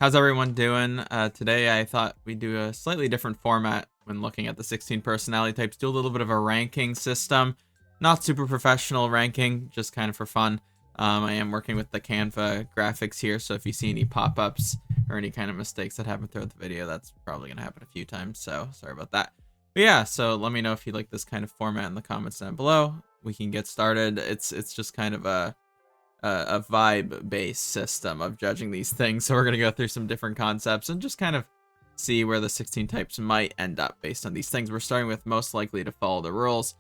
How's everyone doing? Today I thought we'd do a slightly different format when looking at the 16 personality types. Do a little bit of a ranking system. Not super professional ranking, just kind of for fun. I am working with the Canva graphics here, so if you see any pop-ups or any kind of mistakes that happen throughout the video, that's probably going to happen a few times, so sorry about that. But yeah, so let me know if you like this kind of format in the comments down below. We can get started. It's just kind of a vibe-based system of judging these things. So we're going to go through some different concepts and just kind of see where the 16 types might end up based on these things. We're starting with most likely to follow the rules.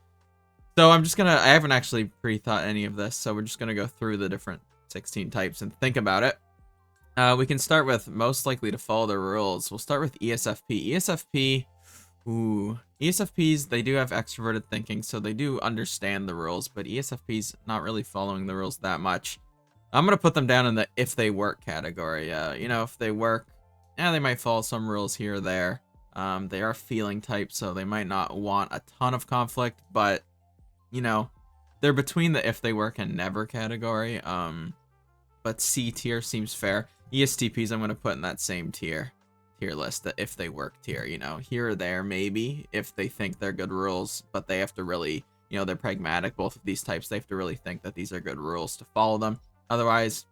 So I haven't actually pre-thought any of this, so we're just going to go through the different 16 types and think about it. We can start with most likely to follow the rules. We'll start with ESFP. ESFPs, they do have extroverted thinking, so they do understand the rules, but ESFPs not really following the rules that much. I'm going to put them down in the if they work category. If they work, they might follow some rules here or there. They are feeling type, so they might not want a ton of conflict, but, they're between the if they work and never category. But C tier seems fair. ESTPs I'm going to put in that same tier list, that if they work tier, here or there maybe if they think they're good rules, but they have to really, they're pragmatic. Both of these types, they have to really think that these are good rules to follow them. Otherwise,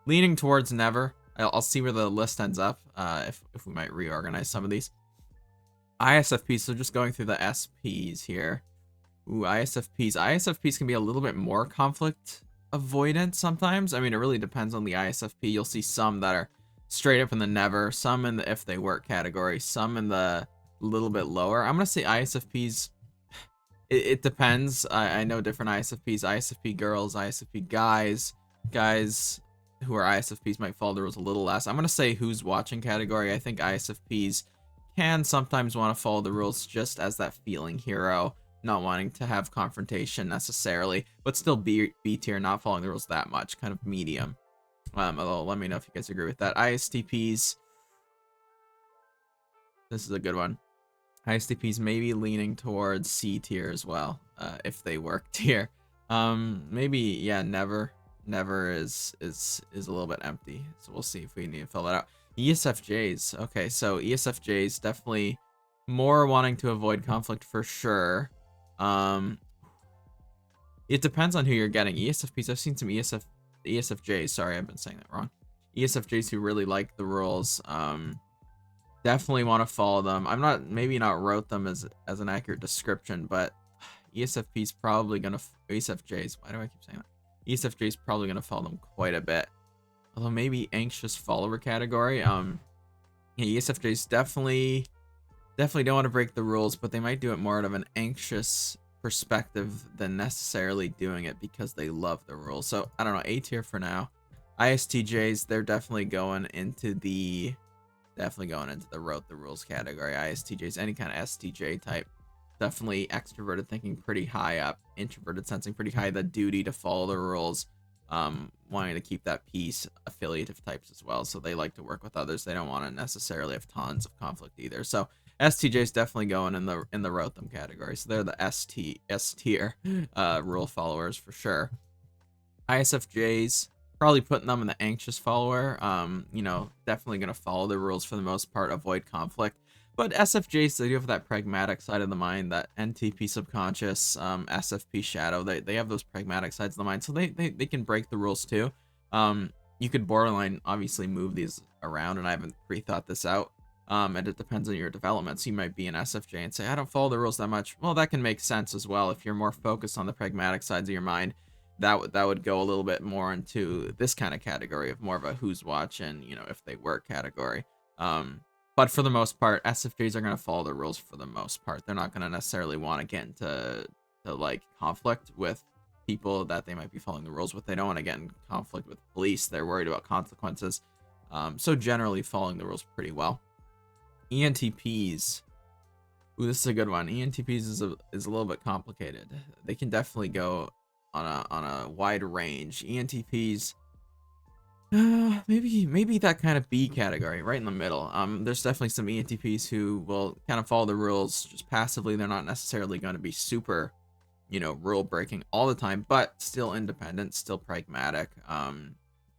leaning towards never. I'll see where the list ends up, if we might reorganize some of these. ISFPs, so just going through the SPs here. ISFPs can be a little bit more conflict avoidant sometimes. I mean, it really depends on the ISFP. You'll see some that are straight up in the never, some in the if they work category, some in the little bit lower. I'm gonna say ISFPs, it depends. I know different ISFPs, ISFP girls, ISFP guys who are ISFPs might follow the rules a little less. I'm gonna say who's watching category. I think ISFPs can sometimes want to follow the rules just as that feeling hero, not wanting to have confrontation necessarily, but still B tier, not following the rules that much, kind of medium. Although let me know if you guys agree with that. ISTPs, this is a good one. ISTPs maybe leaning towards C tier as well, if they work tier. Maybe, yeah, never is a little bit empty, so we'll see if we need to fill that out. ESFJs, okay, so ESFJs definitely more wanting to avoid conflict for sure. It depends on who you're getting. ESFPs, I've seen some ESFJs, sorry, I've been saying that wrong. ESFJs who really like the rules, definitely want to follow them. Maybe not wrote them as an accurate description, but ESFP's probably gonna, ESFJs, why do I keep saying that? ESFJ's probably gonna follow them quite a bit. Although maybe anxious follower category. ESFJs definitely don't want to break the rules, but they might do it more out of an anxious perspective than necessarily doing it because they love the rules. So I don't know, A tier for now. ISTJs, they're definitely going into the wrote the rules category. ISTJs, any kind of STJ type, definitely extroverted thinking pretty high up, introverted sensing pretty high, the duty to follow the rules, wanting to keep that peace, affiliative types as well, so they like to work with others. They don't want to necessarily have tons of conflict either. So STJ's definitely going in the wrote them category, so they're the S tier rule followers for sure. ISFJs, probably putting them in the anxious follower. Definitely gonna follow the rules for the most part, avoid conflict. But SFJs, they do have that pragmatic side of the mind, that NTP subconscious, SFP shadow. They have those pragmatic sides of the mind, so they can break the rules too. You could borderline obviously move these around, and I haven't pre-thought this out. And it depends on your development. So you might be an SFJ and say, I don't follow the rules that much. Well, that can make sense as well. If you're more focused on the pragmatic sides of your mind, that would go a little bit more into this kind of category of more of a who's watching, if they work category. But for the most part, SFJs are going to follow the rules for the most part. They're not going to necessarily want to get into like conflict with people that they might be following the rules with. They don't want to get in conflict with police. They're worried about consequences. So generally following the rules pretty well. ENTPs. Ooh, this is a good one. ENTPs is a little bit complicated. They can definitely go on a wide range. ENTPs, maybe that kind of B category, right in the middle. There's definitely some ENTPs who will kind of follow the rules just passively. They're not necessarily going to be super, rule breaking all the time, but still independent, still pragmatic.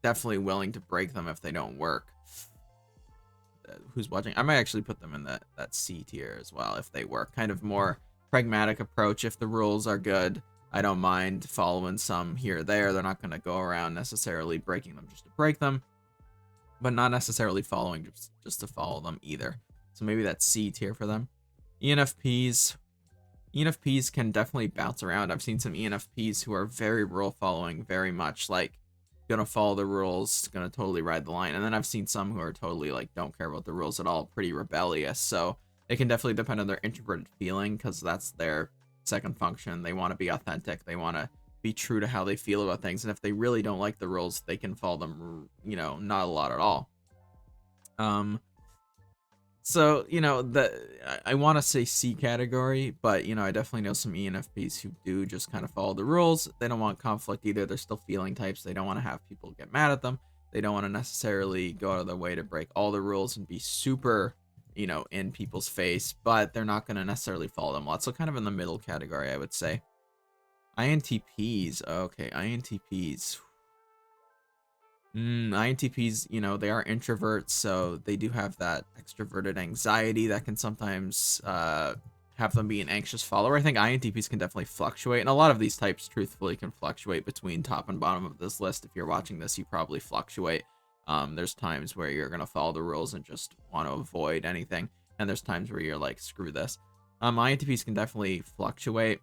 Definitely willing to break them if they don't work. who's watching, I might actually put them in that C tier as well if they work. Kind of more pragmatic approach. If the rules are good, I don't mind following some here or there. They're not going to go around necessarily breaking them just to break them, but not necessarily following just to follow them either. So maybe that's C tier for them. ENFPs. ENFPs can definitely bounce around. I've seen some ENFPs who are very rule following, very much like gonna follow the rules, gonna totally ride the line. And then I've seen some who are totally like don't care about the rules at all, pretty rebellious. So it can definitely depend on their introverted feeling, because that's their second function. They want to be authentic. They want to be true to how they feel about things. And if they really don't like the rules, they can follow them, not a lot at all. So, I want to say C category, but, I definitely know some ENFPs who do just kind of follow the rules. They don't want conflict either. They're still feeling types. They don't want to have people get mad at them. They don't want to necessarily go out of their way to break all the rules and be super, in people's face, but they're not going to necessarily follow them a lot. So kind of in the middle category, I would say. INTPs. Okay, INTPs. INTPs, they are introverts, so they do have that extroverted anxiety that can sometimes have them be an anxious follower. I think INTPs can definitely fluctuate, and a lot of these types, truthfully, can fluctuate between top and bottom of this list. If you're watching this, you probably fluctuate. There's times where you're going to follow the rules and just want to avoid anything, and there's times where you're like, screw this. INTPs can definitely fluctuate.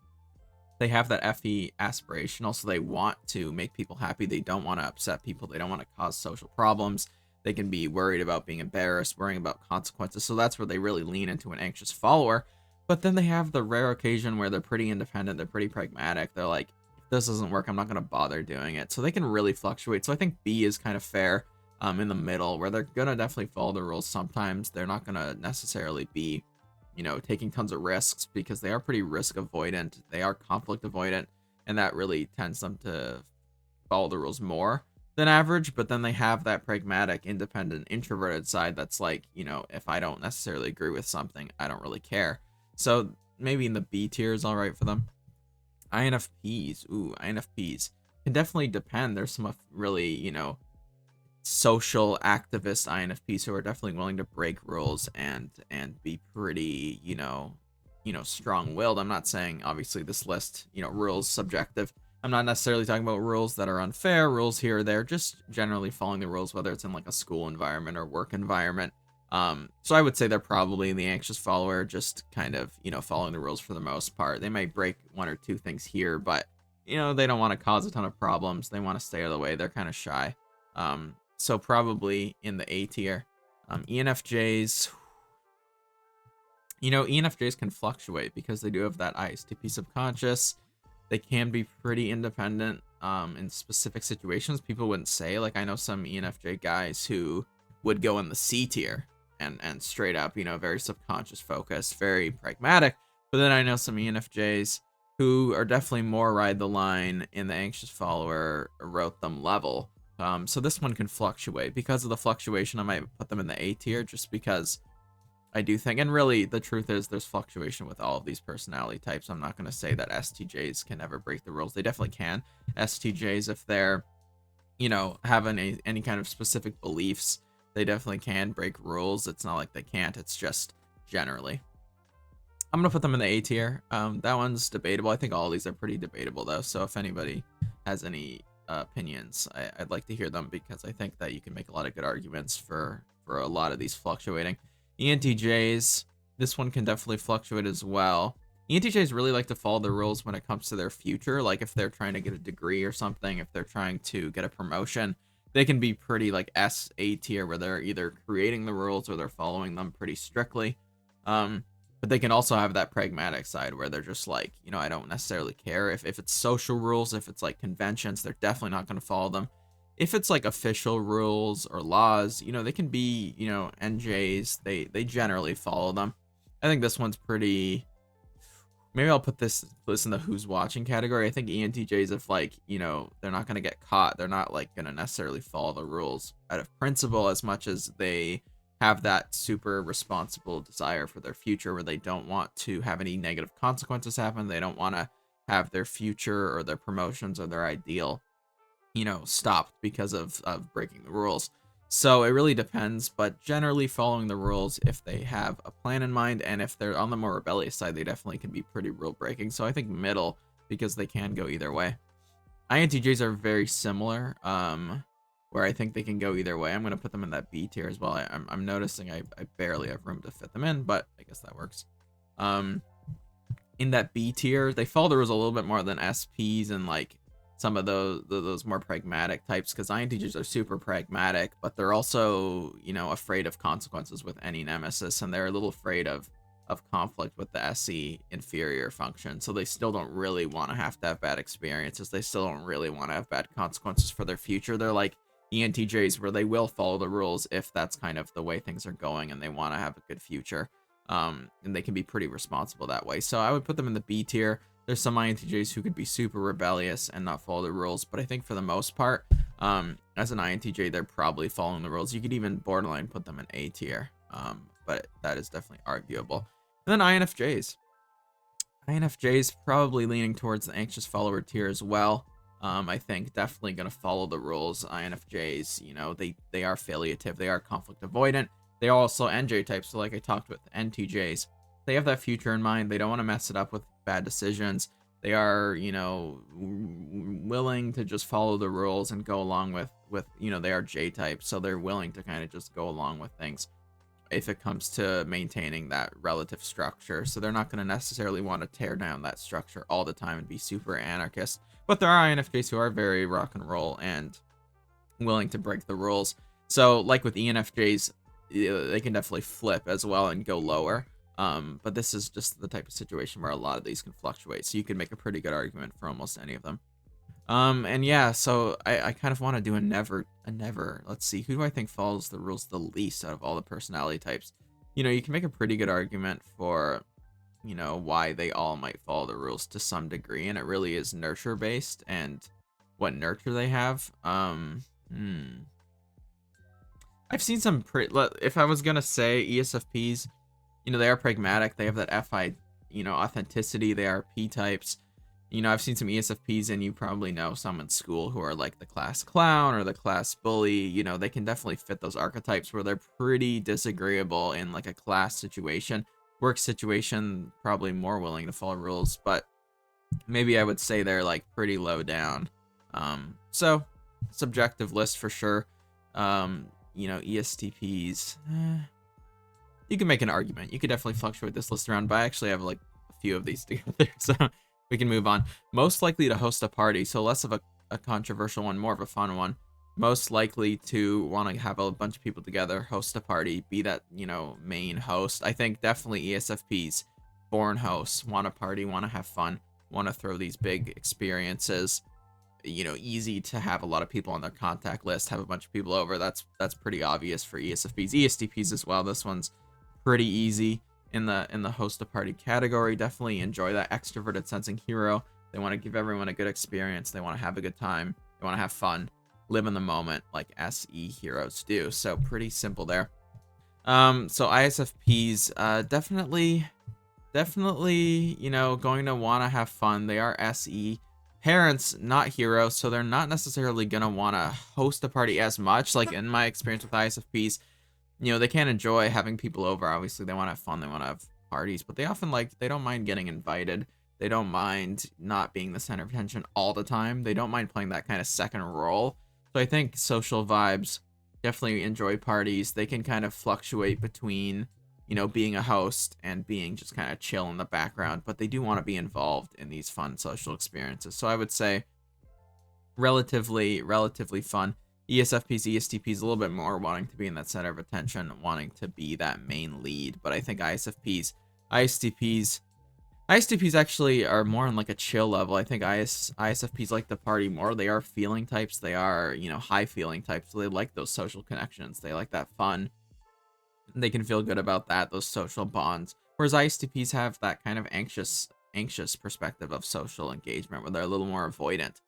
They have that FE aspirational, so they want to make people happy. They don't want to upset people. They don't want to cause social problems. They can be worried about being embarrassed, worrying about consequences. So that's where they really lean into an anxious follower. But then they have the rare occasion where they're pretty independent. They're pretty pragmatic. They're like, if this doesn't work, I'm not going to bother doing it. So they can really fluctuate. So I think B is kind of fair in the middle, where they're going to definitely follow the rules sometimes. They're not going to necessarily be taking tons of risks, because they are pretty risk avoidant. They are conflict avoidant, and that really tends them to follow the rules more than average. But then they have that pragmatic, independent, introverted side that's like, if I don't necessarily agree with something, I don't really care. So maybe in the B tier is all right for them. INFPs. INFPs can definitely depend. There's some really, social activist INFPs who are definitely willing to break rules and be pretty, strong-willed. I'm not saying, obviously, this list, rules subjective. I'm not necessarily talking about rules that are unfair, rules here or there, just generally following the rules, whether it's in like a school environment or work environment. So I would say they're probably the anxious follower, just kind of, following the rules for the most part. They might break one or two things here, but, they don't want to cause a ton of problems. They want to stay out of the way. They're kind of shy. So probably in the A tier. ENFJs. ENFJs can fluctuate because they do have that ISTP subconscious. They can be pretty independent in specific situations. People wouldn't say. Like, I know some ENFJ guys who would go in the C tier and straight up, very subconscious focused, very pragmatic. But then I know some ENFJs who are definitely more ride the line in the anxious follower, wrote them level. So this one can fluctuate. Because of the fluctuation, I might put them in the A tier, just because I do think, and really the truth is there's fluctuation with all of these personality types. I'm not going to say that STJs can never break the rules. They definitely can. STJs, if they're, having any kind of specific beliefs, they definitely can break rules. It's not like they can't. It's just generally. I'm going to put them in the A tier. That one's debatable. I think all of these are pretty debatable, though. So if anybody has any opinions, I'd like to hear them, because I think that you can make a lot of good arguments for a lot of these fluctuating. ENTJs, this one can definitely fluctuate as well. ENTJs really like to follow the rules when it comes to their future. Like if they're trying to get a degree or something, if they're trying to get a promotion, they can be pretty like A tier, where they're either creating the rules or they're following them pretty strictly. But they can also have that pragmatic side where they're just like, I don't necessarily care. If it's social rules, if it's like conventions, they're definitely not going to follow them. If it's like official rules or laws, they can be, NJs. They generally follow them. I think this one's pretty. Maybe I'll put this in the who's watching category. I think ENTJs, if like, they're not going to get caught. They're not like going to necessarily follow the rules out of principle as much as they have that super responsible desire for their future, where they don't want to have any negative consequences happen. They don't want to have their future or their promotions or their ideal, stopped because of breaking the rules. So it really depends, but generally following the rules if they have a plan in mind, and if they're on the more rebellious side, they definitely can be pretty rule breaking. So I think middle, because they can go either way. INTJs are very similar, where I think they can go either way. I'm going to put them in that B tier as well. I'm noticing I barely have room to fit them in, but I guess that works. In that B tier, they follow the rules a little bit more than SPs and like some of those more pragmatic types, because INTJs are super pragmatic, but they're also, you know, afraid of consequences with any nemesis, and they're a little afraid of conflict with the SE inferior function. So they still don't really want to have bad experiences. They still don't really want to have bad consequences for their future. They're like ENTJs, where they will follow the rules if that's kind of the way things are going and they want to have a good future. And they can be pretty responsible that way. So I would put them in the B tier. There's some INTJs who could be super rebellious and not follow the rules, but I think for the most part, as an INTJ, they're probably following the rules. You could even borderline put them in A tier, but that is definitely arguable. And then INFJs. INFJs probably leaning towards the anxious follower tier as well. I think definitely going to follow the rules. INFJs, you know, they are affiliative, they are conflict avoidant. They are also NJ types, so like I talked with NTJs, they have that future in mind. They don't want to mess it up with bad decisions. They are, you know, willing to just follow the rules and go along with you know, they are J types, so they're willing to kind of just go along with things if it comes to maintaining that relative structure. So they're not going to necessarily want to tear down that structure all the time and be super anarchist. But there are INFJs who are very rock and roll and willing to break the rules. So like with ENFJs, they can definitely flip as well and go lower. But this is just the type of situation where a lot of these can fluctuate. So you can make a pretty good argument for almost any of them. And yeah, so I kind of want to do a never. Let's see, who do I think follows the rules the least out of all the personality types? You know, you can make a pretty good argument for, you know, why they all might follow the rules to some degree, and it really is nurture based and what nurture they have. I've seen some pretty, if I was gonna say ESFPs, you know, they are pragmatic, they have that FI, you know, authenticity, they are P types. You know, I've seen some ESFPs, and you probably know some in school who are like the class clown or the class bully. You know, they can definitely fit those archetypes where they're pretty disagreeable in like a class situation. Work situation, probably more willing to follow rules, but maybe I would say they're like pretty low down. So subjective list for sure. You know, ESTPs, you can make an argument. You could definitely fluctuate this list around, but I actually have like a few of these together, so we can move on. Most likely to host a party, so less of a controversial one, more of a fun one. Most likely to want to have a bunch of people together, host a party, be that, you know, main host. I think definitely ESFPs, born hosts, want to party, want to have fun, want to throw these big experiences. You know, easy to have a lot of people on their contact list, have a bunch of people over. That's pretty obvious for ESFPs. ESTPs as well. This one's pretty easy in the host a party category. Definitely enjoy that extroverted sensing hero. They want to give everyone a good experience. They want to have a good time. They want to have fun, live in the moment like SE heroes do. So pretty simple there. So ISFPs, definitely, you know, going to want to have fun. They are SE parents, not heroes, so they're not necessarily gonna want to host a party as much. Like in my experience with ISFPs, you know, they can't enjoy having people over. Obviously, they want to have fun, they want to have parties, but they often they don't mind getting invited. They don't mind not being the center of attention all the time. They don't mind playing that kind of second role. So I think social vibes definitely enjoy parties. They can kind of fluctuate between, you know, being a host and being just kind of chill in the background, but they do want to be involved in these fun social experiences. So I would say relatively fun. ESFPs, ESTPs a little bit more wanting to be in that center of attention, wanting to be that main lead. But I think ISTPs actually are more on like a chill level. I think ISFPs like to party more. They are feeling types. They are, you know, high feeling types. So they like those social connections. They like that fun. They can feel good about that, those social bonds. Whereas ISTPs have that kind of anxious perspective of social engagement where they're a little more avoidant.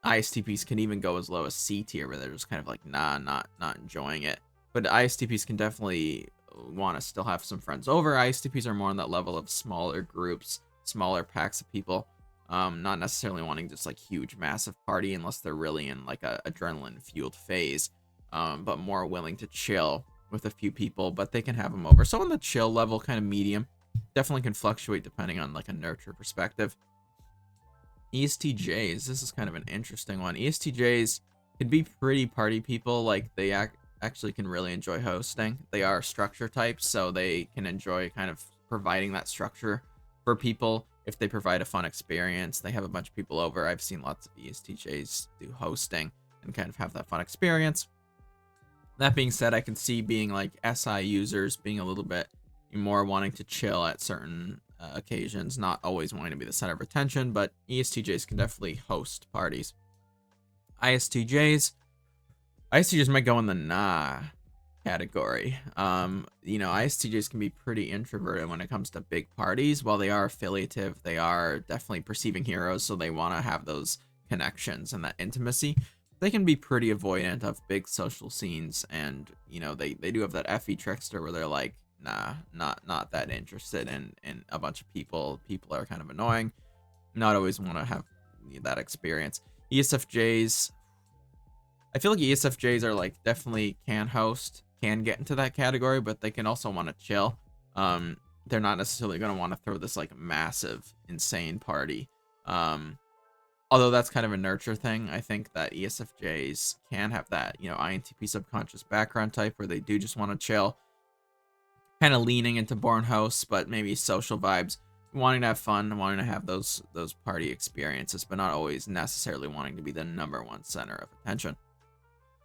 ISTPs can even go as low as C tier where they're just kind of like, nah, not enjoying it. But ISTPs can definitely want to still have some friends over. ISTPs are more on that level of smaller groups, smaller packs of people. Not necessarily wanting just like huge, massive party unless they're really in like a adrenaline fueled phase. but more willing to chill with a few people, but they can have them over. So on the chill level, kind of medium, definitely can fluctuate depending on like a nurture perspective. ESTJs, this is kind of an interesting one. ESTJs can be pretty party people. Like they actually can really enjoy hosting. They are structure types, so they can enjoy kind of providing that structure for people. If they provide a fun experience, they have a bunch of people over. I've seen lots of ESTJs do hosting and kind of have that fun experience. That being said, I can see being like SI users being a little bit more wanting to chill at certain occasions, not always wanting to be the center of attention, but ESTJs can definitely host parties. ISTJs might go in the nah category. ISTJs can be pretty introverted when it comes to big parties. While they are affiliative, they are definitely perceiving heroes, so they want to have those connections and that intimacy. They can be pretty avoidant of big social scenes, and they do have that FE trickster where they're like, nah, not that interested in a bunch of people. People are kind of annoying, not always want to have that experience. ESFJs, I feel like ESFJs are like definitely can host, can get into that category, but they can also want to chill. They're not necessarily going to want to throw this like massive, insane party. Although that's kind of a nurture thing. I think that ESFJs can have that, INTP subconscious background type where they do just want to chill, kind of leaning into born hosts, but maybe social vibes, wanting to have fun, wanting to have those party experiences, but not always necessarily wanting to be the number one center of attention.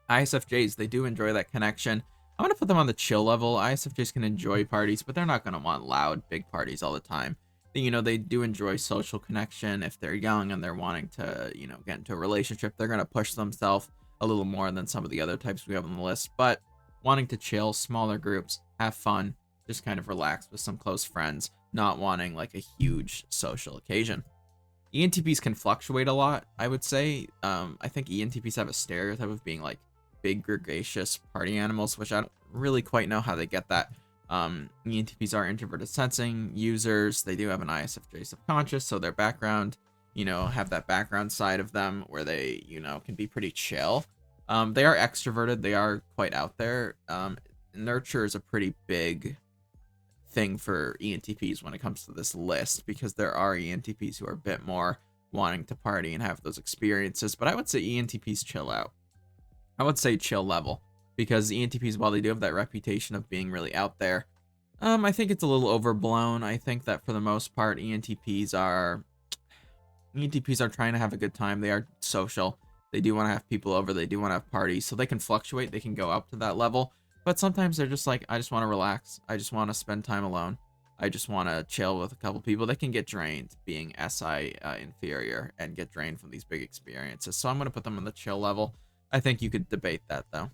ISFJs, they do enjoy that connection. I'm going to put them on the chill level. ISFJs can enjoy parties, but they're not going to want loud, big parties all the time. They do enjoy social connection. If they're young and they're wanting to, get into a relationship, they're going to push themselves a little more than some of the other types we have on the list. But wanting to chill, smaller groups, have fun, just kind of relax with some close friends, not wanting like a huge social occasion. ENTPs can fluctuate a lot, I would say. I think ENTPs have a stereotype of being like big, gregarious party animals, which I don't really quite know how they get that. ENTPs are introverted sensing users. They do have an ISFJ subconscious, so their background, have that background side of them where they, can be pretty chill. They are extroverted. They are quite out there. Nurture is a pretty big thing for ENTPs when it comes to this list, because there are ENTPs who are a bit more wanting to party and have those experiences. But I would say ENTPs chill out. I would say chill level, because ENTPs, while they do have that reputation of being really out there, I think it's a little overblown. I think that for the most part, ENTPs are trying to have a good time. They are social. They do want to have people over. They do want to have parties, so they can fluctuate. They can go up to that level, but sometimes they're just like, I just want to relax. I just want to spend time alone. I just want to chill with a couple people. They can get drained being SI inferior and get drained from these big experiences. So I'm going to put them on the chill level. I think you could debate that though.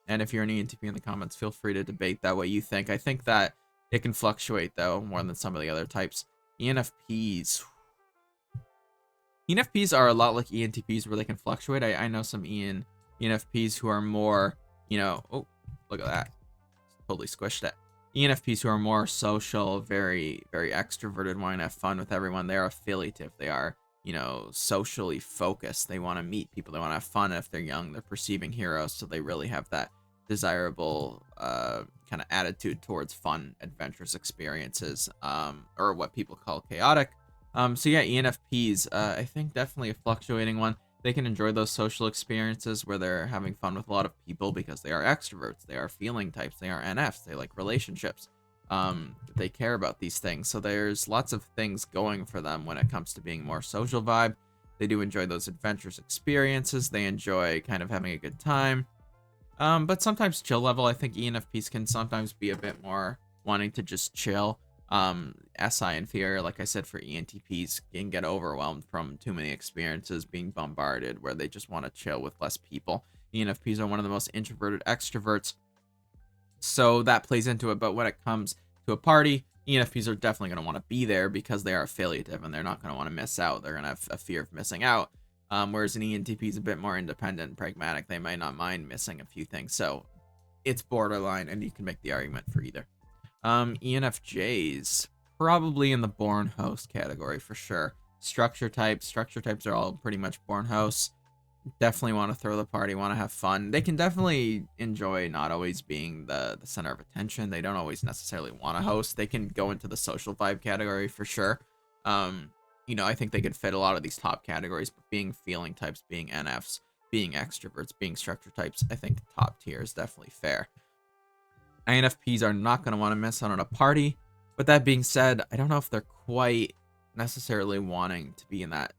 And if you're an ENTP in the comments, feel free to debate that what you think. I think that it can fluctuate though more than some of the other types. ENFPs are a lot like ENTPs where they can fluctuate. I know some ENFPs who are more, oh, look at that. Totally squished it. ENFPs who are more social, very, very extroverted, wanting to have fun with everyone. They are affiliative. They are, socially focused. They want to meet people. They want to have fun. If they're young, they're perceiving heroes. So they really have that desirable kind of attitude towards fun, adventurous experiences, or what people call chaotic. So yeah, ENFPs, I think definitely a fluctuating one. They can enjoy those social experiences where they're having fun with a lot of people because they are extroverts. They are feeling types. They are NFs. They like relationships. They care about these things. So there's lots of things going for them when it comes to being more social vibe. They do enjoy those adventurous experiences. They enjoy kind of having a good time. But sometimes chill level, I think ENFPs can sometimes be a bit more wanting to just chill. SI inferior, like I said, for ENTPs can get overwhelmed from too many experiences, being bombarded, where they just want to chill with less people. ENFPs are one of the most introverted extroverts, so that plays into it. But when it comes to a party, ENFPs are definitely going to want to be there because they are affiliative and they're not going to want to miss out. They're going to have a fear of missing out. Whereas an ENTP is a bit more independent and pragmatic. They might not mind missing a few things. So it's borderline, and you can make the argument for either. ENFJs, probably in the born host category for sure. Structure types are all pretty much born hosts. definitely want to throw the party, want to have fun. They can definitely enjoy not always being the center of attention. They don't always necessarily want to host. They can go into the social vibe category for sure. Um, I think they could fit a lot of these top categories, but being feeling types, being NFs, being extroverts, being structure types, I think top tier is definitely fair. INFPs are not going to want to miss out on a party. But that being said, I don't know if they're quite necessarily wanting to be in that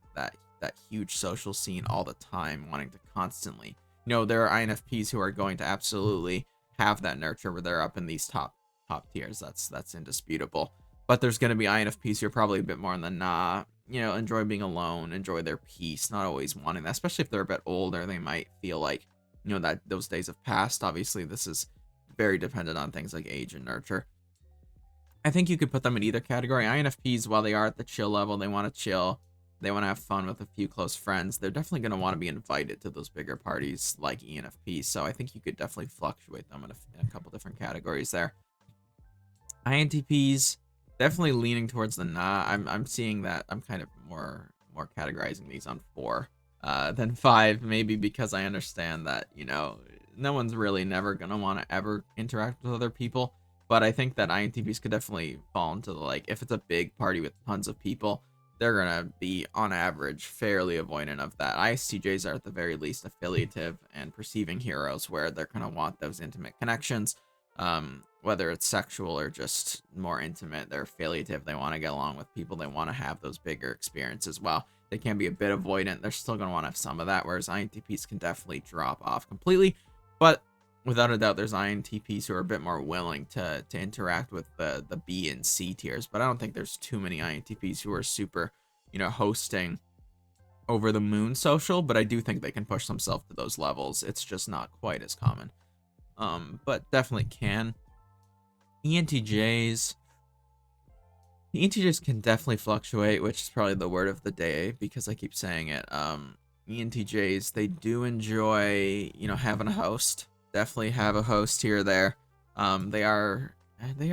huge social scene all the time, wanting to constantly. There are INFPs who are going to absolutely have that nurture where they're up in these top tiers. That's indisputable. But there's going to be INFPs who are probably a bit more in the enjoy being alone, enjoy their peace, not always wanting that. Especially if they're a bit older, they might feel like that those days have passed. Obviously, this is very dependent on things like age and nurture. I think you could put them in either category. INFPs, while they are at the chill level, they want to chill, they want to have fun with a few close friends, they're definitely going to want to be invited to those bigger parties like ENFPs. So I think you could definitely fluctuate them in a couple different categories there. INTPs, definitely leaning towards the nah. I'm seeing that. I'm kind of more categorizing these on 4 than 5, maybe because I understand that no one's really never gonna want to ever interact with other people. But I think that INTPs could definitely fall into the, if it's a big party with tons of people, they're gonna be on average fairly avoidant of that. ISTJs are at the very least affiliative and perceiving heroes, where they're gonna want those intimate connections. Whether it's sexual or just more intimate, they're affiliative. They want to get along with people. They want to have those bigger experiences. While they can be a bit avoidant, they're still going to want to have some of that, whereas INTPs can definitely drop off completely. But without a doubt, there's INTPs who are a bit more willing to interact with the B and C tiers. But I don't think there's too many INTPs who are super, hosting over the moon social. But I do think they can push themselves to those levels. It's just not quite as common. But definitely can. ENTJs can definitely fluctuate, which is probably the word of the day because I keep saying it. ENTJs, they do enjoy, having a host. Definitely have a host here or there. They are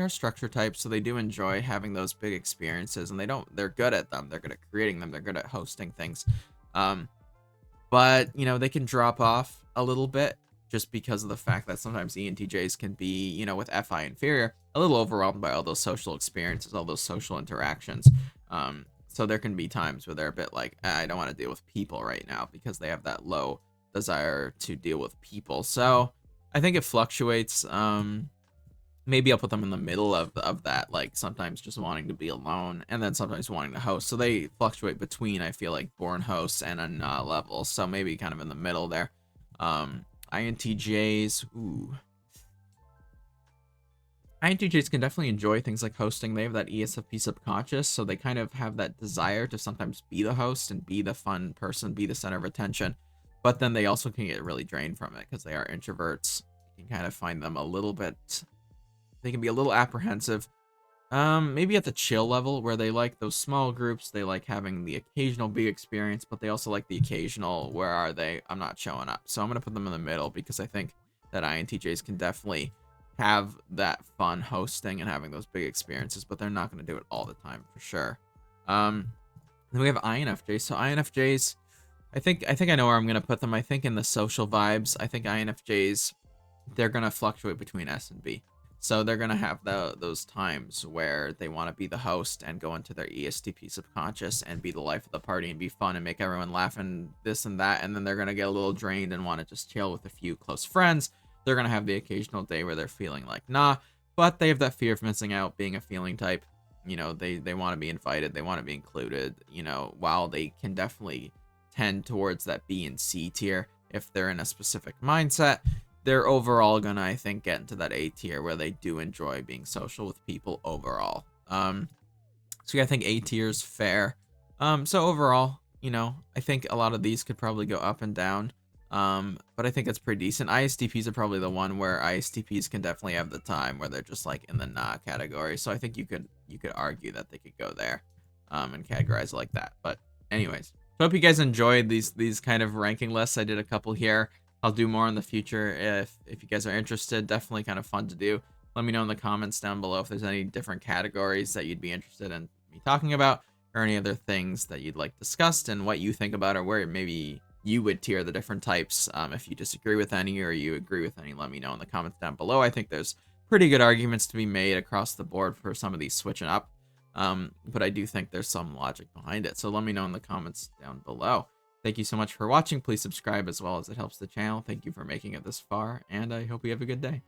structure types, so they do enjoy having those big experiences, and they're good at them. They're good at creating them. They're good at hosting things. But they can drop off a little bit just because of the fact that sometimes ENTJs can be, with FI inferior, a little overwhelmed by all those social experiences, all those social interactions. So there can be times where they're a bit like, I don't want to deal with people right now, because they have that low desire to deal with people. So I think it fluctuates. Maybe I'll put them in the middle of that, like sometimes just wanting to be alone and then sometimes wanting to host. So they fluctuate between, I feel like, born hosts and a level. So maybe kind of in the middle there. INTJs, INTJs can definitely enjoy things like hosting. They have that ESFP subconscious, so they kind of have that desire to sometimes be the host and be the fun person, be the center of attention. But then they also can get really drained from it because they are introverts. You can kind of find them they can be a little apprehensive. Maybe at the chill level, where they like those small groups, they like having the occasional big experience, but they also like the occasional, where are they? I'm not showing up. So I'm going to put them in the middle because I think that INTJs can definitely have that fun hosting and having those big experiences, but they're not going to do it all the time for sure. Then we have INFJs. So INFJs, I think I know where I'm going to put them. I think in the social vibes, I think INFJs, they're going to fluctuate between S and B. So they're going to have those times where they want to be the host and go into their ESTP subconscious and be the life of the party and be fun and make everyone laugh and this and that. And then they're going to get a little drained and want to just chill with a few close friends. They're going to have the occasional day where they're feeling like, nah, but they have that fear of missing out, being a feeling type. They want to be invited. They want to be included, while they can definitely tend towards that B and C tier if they're in a specific mindset. They're overall gonna, I think, get into that A tier where they do enjoy being social with people overall. So yeah, I think A tier is fair. So overall, I think a lot of these could probably go up and down. But I think it's pretty decent. ISTPs are probably the one where ISTPs can definitely have the time where they're just like in the nah category. So I think you could argue that they could go there, and categorize it like that. But anyways, so hope you guys enjoyed these kind of ranking lists. I did a couple here. I'll do more in the future if you guys are interested. Definitely kind of fun to do. Let me know in the comments down below if there's any different categories that you'd be interested in me talking about, or any other things that you'd like discussed and what you think about, or where maybe you would tier the different types. If you disagree with any or you agree with any, let me know in the comments down below. I think there's pretty good arguments to be made across the board for some of these switching up. But I do think there's some logic behind it. So let me know in the comments down below. Thank you so much for watching. Please subscribe as well, as it helps the channel. Thank you for making it this far, and I hope you have a good day.